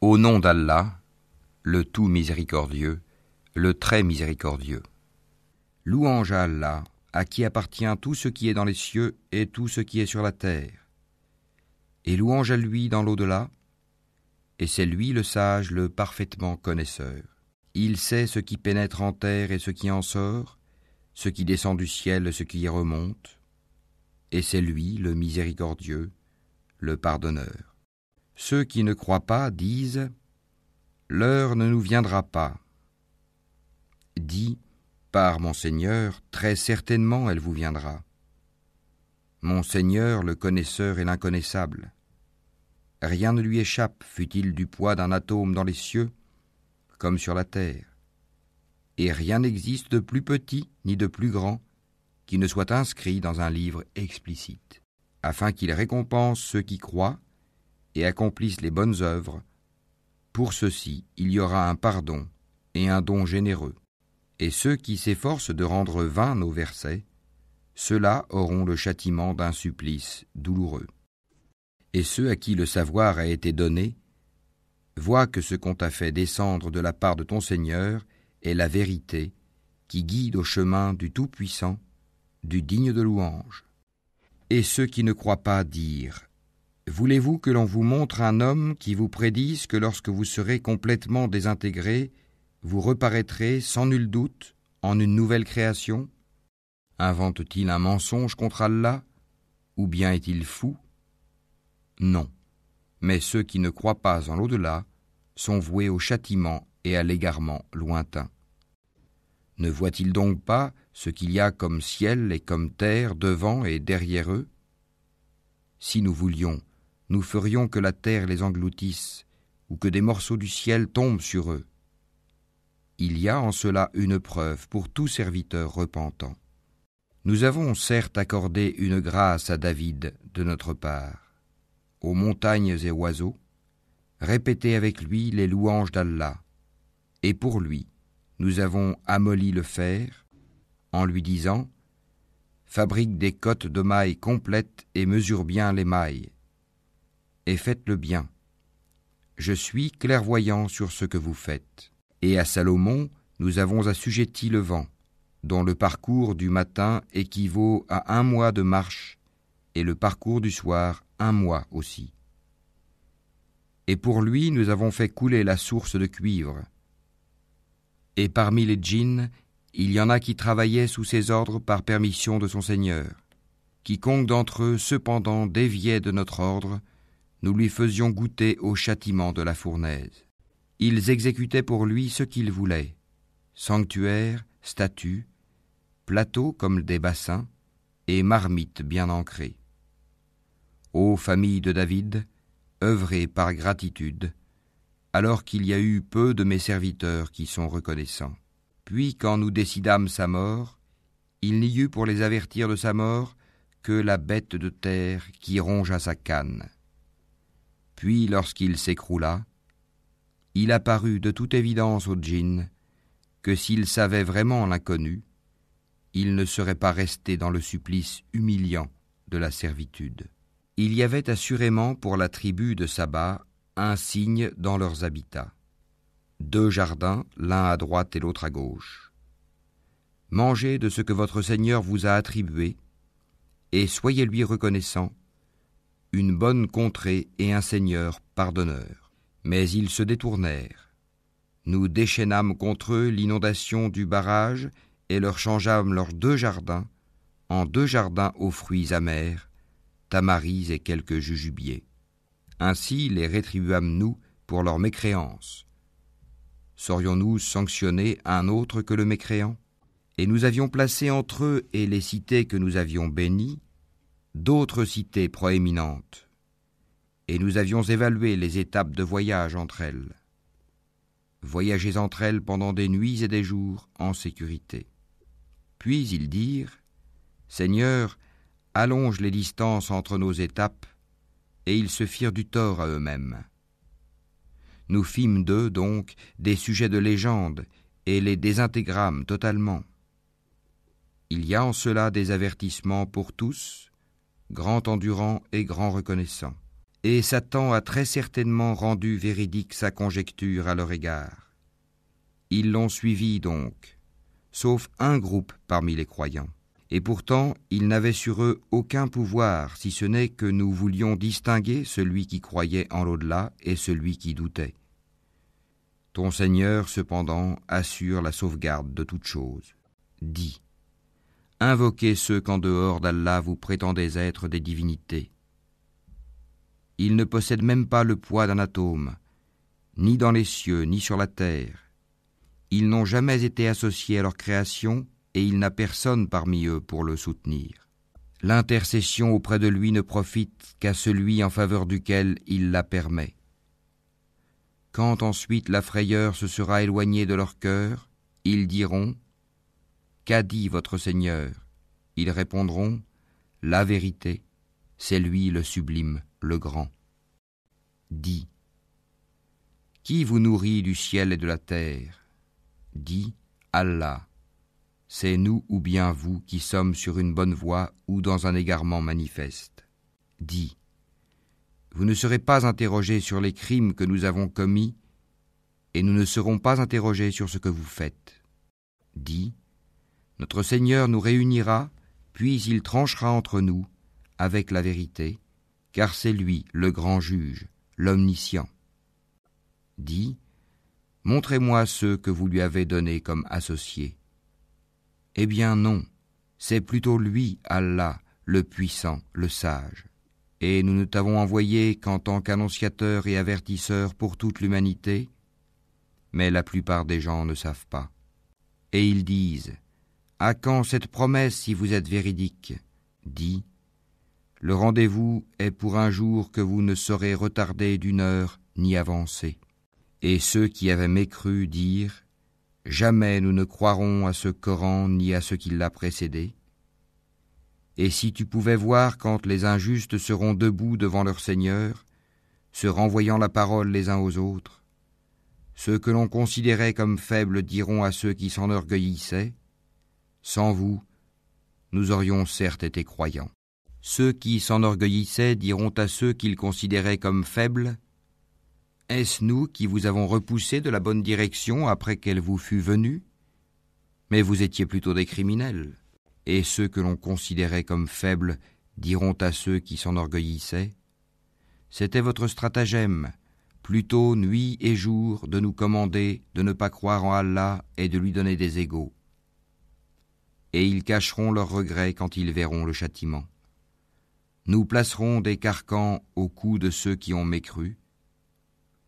Au nom d'Allah, le tout miséricordieux, le très miséricordieux. Louange à Allah, à qui appartient tout ce qui est dans les cieux et tout ce qui est sur la terre. Et louange à lui dans l'au-delà, et c'est lui le sage, le parfaitement connaisseur. Il sait ce qui pénètre en terre et ce qui en sort, ce qui descend du ciel et ce qui y remonte, et c'est lui le miséricordieux, le pardonneur. Ceux qui ne croient pas disent « L'heure ne nous viendra pas ». Dis « Par mon Seigneur, très certainement elle vous viendra. Mon Seigneur, le connaisseur et l'inconnaissable. Rien ne lui échappe, fût-il du poids d'un atome dans les cieux, comme sur la terre. Et rien n'existe de plus petit ni de plus grand qui ne soit inscrit dans un livre explicite, afin qu'il récompense ceux qui croient et accomplissent les bonnes œuvres. Pour ceux-ci, il y aura un pardon et un don généreux. Et ceux qui s'efforcent de rendre vains nos versets, ceux-là auront le châtiment d'un supplice douloureux. Et ceux à qui le savoir a été donné, voient que ce qu'on t'a fait descendre de la part de ton Seigneur est la vérité qui guide au chemin du Tout-Puissant, du digne de louange. Et ceux qui ne croient pas dirent « Voulez-vous que l'on vous montre un homme qui vous prédise que lorsque vous serez complètement désintégrés, vous reparaîtrez sans nul doute en une nouvelle création? Invente-t-il un mensonge contre Allah? Ou bien est-il fou? Non, mais ceux qui ne croient pas en l'au-delà sont voués au châtiment et à l'égarement lointain. Ne voient-ils donc pas ce qu'il y a comme ciel et comme terre devant et derrière eux? Si nous voulions, nous ferions que la terre les engloutisse ou que des morceaux du ciel tombent sur eux. Il y a en cela une preuve pour tout serviteur repentant. Nous avons certes accordé une grâce à David de notre part. Aux montagnes et oiseaux, répétez avec lui les louanges d'Allah. Et pour lui, nous avons amolli le fer, en lui disant « Fabrique des cottes de mailles complètes et mesure bien les mailles. Et faites-le bien. Je suis clairvoyant sur ce que vous faites. » Et à Salomon, nous avons assujetti le vent, dont le parcours du matin équivaut à 1 mois de marche, et le parcours du soir 1 mois aussi. Et pour lui, nous avons fait couler la source de cuivre. Et parmi les djinns, il y en a qui travaillaient sous ses ordres par permission de son Seigneur. Quiconque d'entre eux, cependant, déviait de notre ordre, nous lui faisions goûter au châtiment de la fournaise. Ils exécutaient pour lui ce qu'ils voulaient, sanctuaires, statues, plateaux comme des bassins, et marmites bien ancrées. Ô famille de David, œuvrez par gratitude, alors qu'il y a eu peu de mes serviteurs qui sont reconnaissants. Puis quand nous décidâmes sa mort, il n'y eut pour les avertir de sa mort que la bête de terre qui rongea sa canne. Puis lorsqu'il s'écroula, il apparut de toute évidence aux djinns que s'ils savaient vraiment l'inconnu, ils ne seraient pas restés dans le supplice humiliant de la servitude. Il y avait assurément pour la tribu de Saba un signe dans leurs habitats. 2 jardins, l'un à droite et l'autre à gauche. Mangez de ce que votre Seigneur vous a attribué, et soyez-lui reconnaissants, une bonne contrée et un Seigneur pardonneur. Mais ils se détournèrent. Nous déchaînâmes contre eux l'inondation du barrage et leur changeâmes leurs 2 jardins en 2 jardins aux fruits amers, tamaris et quelques jujubiers. Ainsi les rétribuâmes-nous pour leur mécréance. Saurions-nous sanctionner un autre que le mécréant? Et nous avions placé entre eux et les cités que nous avions bénies d'autres cités proéminentes, et nous avions évalué les étapes de voyage entre elles. Voyagez entre elles pendant des nuits et des jours en sécurité. Puis ils dirent « Seigneur, allonge les distances entre nos étapes », et ils se firent du tort à eux-mêmes. Nous fîmes d'eux, donc, des sujets de légende, et les désintégrâmes totalement. Il y a en cela des avertissements pour tous, grand endurant et grand reconnaissant. Et Satan a très certainement rendu véridique sa conjecture à leur égard. Ils l'ont suivi donc, sauf un groupe parmi les croyants. Et pourtant, ils n'avaient sur eux aucun pouvoir, si ce n'est que nous voulions distinguer celui qui croyait en l'au-delà et celui qui doutait. Ton Seigneur, cependant, assure la sauvegarde de toutes choses. Dis, invoquez ceux qu'en dehors d'Allah vous prétendez être des divinités. Ils ne possèdent même pas le poids d'un atome, ni dans les cieux, ni sur la terre. Ils n'ont jamais été associés à leur création, et il n'a personne parmi eux pour le soutenir. L'intercession auprès de lui ne profite qu'à celui en faveur duquel il la permet. Quand ensuite la frayeur se sera éloignée de leur cœur, ils diront « Qu'a dit votre Seigneur ?» Ils répondront « La vérité, c'est lui le sublime, le grand. » Dis « Qui vous nourrit du ciel et de la terre ?» Dis « Allah. C'est nous ou bien vous qui sommes sur une bonne voie ou dans un égarement manifeste. Dis, vous ne serez pas interrogés sur les crimes que nous avons commis, et nous ne serons pas interrogés sur ce que vous faites. Dis, notre Seigneur nous réunira, puis il tranchera entre nous avec la vérité, car c'est lui le grand juge, l'omniscient. Dis, montrez-moi ceux que vous lui avez donnés comme associés. Eh bien non, c'est plutôt lui, Allah, le puissant, le sage. Et nous ne t'avons envoyé qu'en tant qu'annonciateur et avertisseur pour toute l'humanité, mais la plupart des gens ne savent pas. Et ils disent, à quand cette promesse si vous êtes véridique ? Dis, le rendez-vous est pour un jour que vous ne saurez retarder d'une heure ni avancer. Et ceux qui avaient mécru dirent, jamais nous ne croirons à ce Coran ni à ce qui l'a précédé. Et si tu pouvais voir quand les injustes seront debout devant leur Seigneur, se renvoyant la parole les uns aux autres, ceux que l'on considérait comme faibles diront à ceux qui s'enorgueillissaient, sans vous, nous aurions certes été croyants. Ceux qui s'enorgueillissaient diront à ceux qu'ils considéraient comme faibles, est-ce nous qui vous avons repoussé de la bonne direction après qu'elle vous fût venue ? Mais vous étiez plutôt des criminels. Et ceux que l'on considérait comme faibles diront à ceux qui s'enorgueillissaient, c'était votre stratagème, plutôt nuit et jour, de nous commander de ne pas croire en Allah et de lui donner des égaux. Et ils cacheront leurs regrets quand ils verront le châtiment. Nous placerons des carcans au cou de ceux qui ont mécru.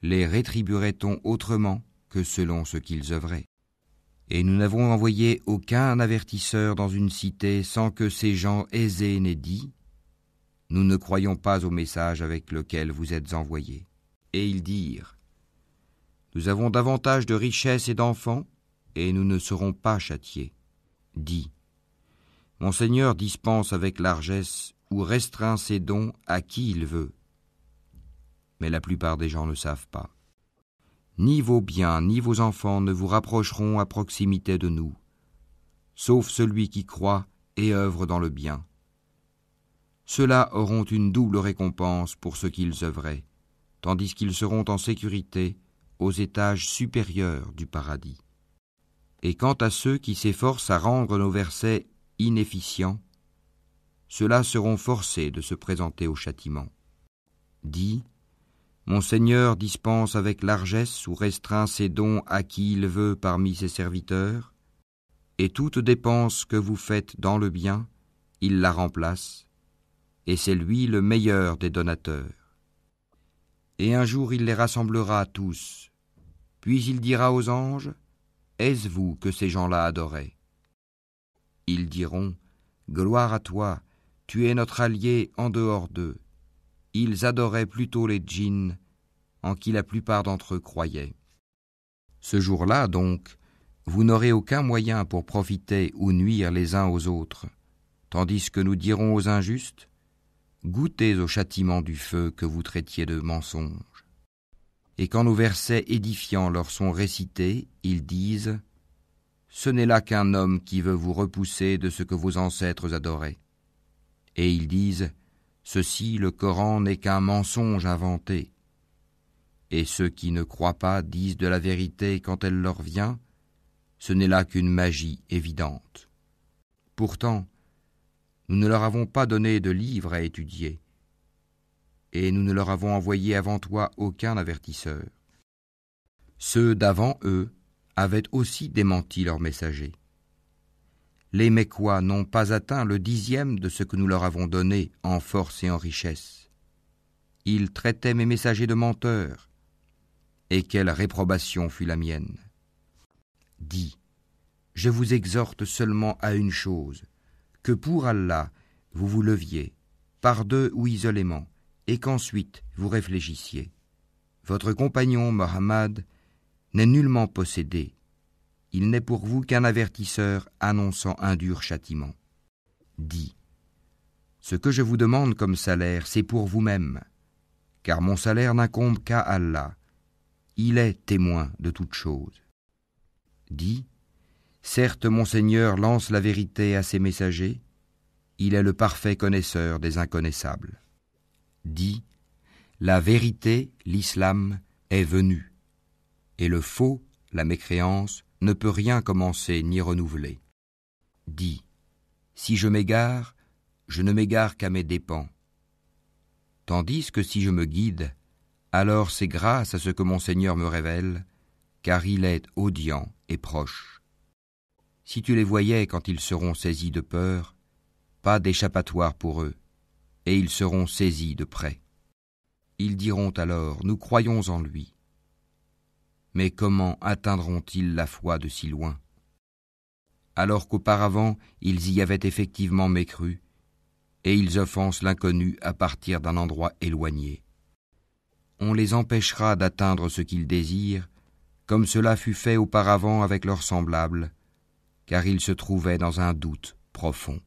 Les rétribuerait-on autrement que selon ce qu'ils œuvraient ? Et nous n'avons envoyé aucun avertisseur dans une cité sans que ces gens aisés n'aient dit « Nous ne croyons pas au message avec lequel vous êtes envoyés. » Et ils dirent « Nous avons davantage de richesses et d'enfants, et nous ne serons pas châtiés. » Dis « Mon Seigneur dispense avec largesse ou restreint ses dons à qui il veut. » Mais la plupart des gens ne savent pas. Ni vos biens, ni vos enfants ne vous rapprocheront à proximité de nous, sauf celui qui croit et œuvre dans le bien. Ceux-là auront une double récompense pour ce qu'ils œuvraient, tandis qu'ils seront en sécurité aux étages supérieurs du paradis. Et quant à ceux qui s'efforcent à rendre nos versets inefficients, ceux-là seront forcés de se présenter au châtiment. Dis, mon Seigneur dispense avec largesse ou restreint ses dons à qui il veut parmi ses serviteurs, et toute dépense que vous faites dans le bien, il la remplace, et c'est lui le meilleur des donateurs. Et un jour il les rassemblera tous, puis il dira aux anges, est-ce vous que ces gens-là adoraient ? Ils diront, gloire à toi, tu es notre allié en dehors d'eux. Ils adoraient plutôt les djinns, en qui la plupart d'entre eux croyaient. Ce jour-là, donc, vous n'aurez aucun moyen pour profiter ou nuire les uns aux autres, tandis que nous dirons aux injustes, goûtez au châtiment du feu que vous traitiez de mensonge. Et quand nos versets édifiants leur sont récités, ils disent, ce n'est là qu'un homme qui veut vous repousser de ce que vos ancêtres adoraient. Et ils disent, Ceci, le Coran, n'est qu'un mensonge inventé. Et ceux qui ne croient pas disent de la vérité quand elle leur vient, ce n'est là qu'une magie évidente. Pourtant, nous ne leur avons pas donné de livre à étudier, et nous ne leur avons envoyé avant toi aucun avertisseur. Ceux d'avant eux avaient aussi démenti leurs messagers. Les Mécois n'ont pas atteint le 10e de ce que nous leur avons donné en force et en richesse. Ils traitaient mes messagers de menteurs, et quelle réprobation fut la mienne. Dis, je vous exhorte seulement à une chose, que pour Allah, vous vous leviez, par deux ou isolément, et qu'ensuite vous réfléchissiez. Votre compagnon, Mohammed, n'est nullement possédé. Il n'est pour vous qu'un avertisseur annonçant un dur châtiment. Dis, ce que je vous demande comme salaire, c'est pour vous-même, car mon salaire n'incombe qu'à Allah. Il est témoin de toutes choses. Dis, certes mon Seigneur lance la vérité à ses messagers, il est le parfait connaisseur des inconnaissables. Dis, la vérité, l'islam, est venue, et le faux, la mécréance, ne peut rien commencer ni renouveler. Dis, si je m'égare, je ne m'égare qu'à mes dépens. Tandis que si je me guide, alors c'est grâce à ce que mon Seigneur me révèle, car il est audient et proche. Si tu les voyais quand ils seront saisis de peur, pas d'échappatoire pour eux, et ils seront saisis de près. Ils diront alors, nous croyons en lui. Mais comment atteindront-ils la foi de si loin? Alors qu'auparavant, ils y avaient effectivement mécru, et ils offensent l'inconnu à partir d'un endroit éloigné. On les empêchera d'atteindre ce qu'ils désirent, comme cela fut fait auparavant avec leurs semblables, car ils se trouvaient dans un doute profond.